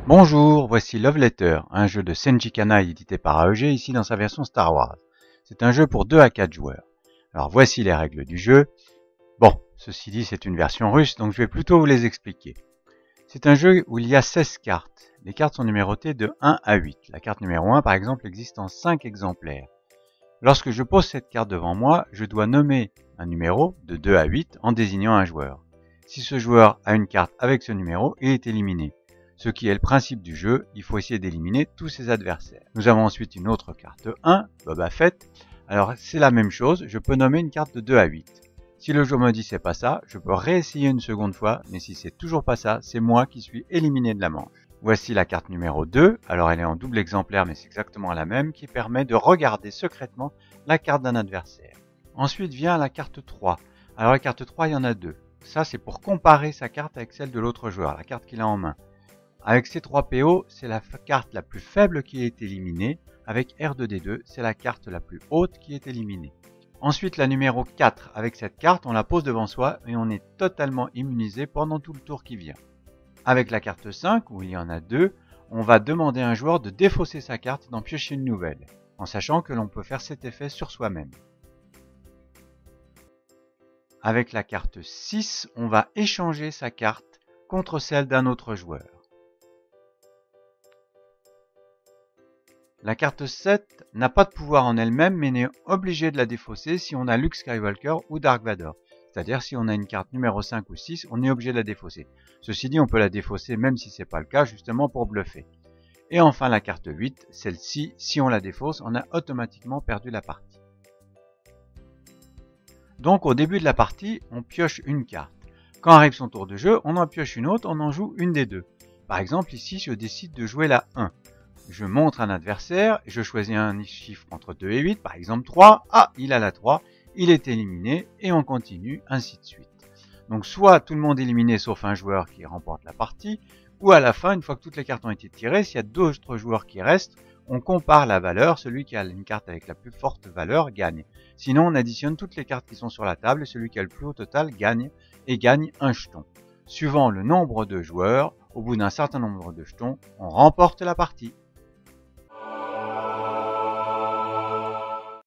Bonjour, voici Love Letter, un jeu de Senji Kanai édité par AEG, ici dans sa version Star Wars. C'est un jeu pour 2 à 4 joueurs. Alors voici les règles du jeu. Bon, ceci dit c'est une version russe, donc je vais plutôt vous les expliquer. C'est un jeu où il y a 16 cartes. Les cartes sont numérotées de 1 à 8. La carte numéro 1 par exemple existe en 5 exemplaires. Lorsque je pose cette carte devant moi, je dois nommer un numéro de 2 à 8 en désignant un joueur. Si ce joueur a une carte avec ce numéro, il est éliminé. Ce qui est le principe du jeu, il faut essayer d'éliminer tous ses adversaires. Nous avons ensuite une autre carte 1, Boba Fett. Alors c'est la même chose, je peux nommer une carte de 2 à 8. Si le jeu me dit c'est pas ça, je peux réessayer une seconde fois, mais si c'est toujours pas ça, c'est moi qui suis éliminé de la manche. Voici la carte numéro 2, alors elle est en double exemplaire mais c'est exactement la même, qui permet de regarder secrètement la carte d'un adversaire. Ensuite vient la carte 3. Alors la carte 3, il y en a deux. Ça c'est pour comparer sa carte avec celle de l'autre joueur, la carte qu'il a en main. Avec ces 3 PO, c'est la carte la plus faible qui est éliminée. Avec R2D2, c'est la carte la plus haute qui est éliminée. Ensuite, la numéro 4. Avec cette carte, on la pose devant soi et on est totalement immunisé pendant tout le tour qui vient. Avec la carte 5, où il y en a 2, on va demander à un joueur de défausser sa carte et d'en piocher une nouvelle, en sachant que l'on peut faire cet effet sur soi-même. Avec la carte 6, on va échanger sa carte contre celle d'un autre joueur. La carte 7 n'a pas de pouvoir en elle-même, mais n'est obligée de la défausser si on a Luke Skywalker ou Dark Vador. C'est-à-dire si on a une carte numéro 5 ou 6, on est obligé de la défausser. Ceci dit, on peut la défausser même si ce n'est pas le cas, justement pour bluffer. Et enfin la carte 8, celle-ci, si on la défausse, on a automatiquement perdu la partie. Donc au début de la partie, on pioche une carte. Quand arrive son tour de jeu, on en pioche une autre, on en joue une des deux. Par exemple, ici, je décide de jouer la 1. Je montre un adversaire, je choisis un chiffre entre 2 et 8, par exemple 3. Ah, il a la 3, il est éliminé et on continue, ainsi de suite. Donc soit tout le monde est éliminé sauf un joueur qui remporte la partie, ou à la fin, une fois que toutes les cartes ont été tirées, s'il y a d'autres joueurs qui restent, on compare la valeur, celui qui a une carte avec la plus forte valeur gagne. Sinon, on additionne toutes les cartes qui sont sur la table et celui qui a le plus haut total gagne et gagne un jeton. Suivant le nombre de joueurs, au bout d'un certain nombre de jetons, on remporte la partie.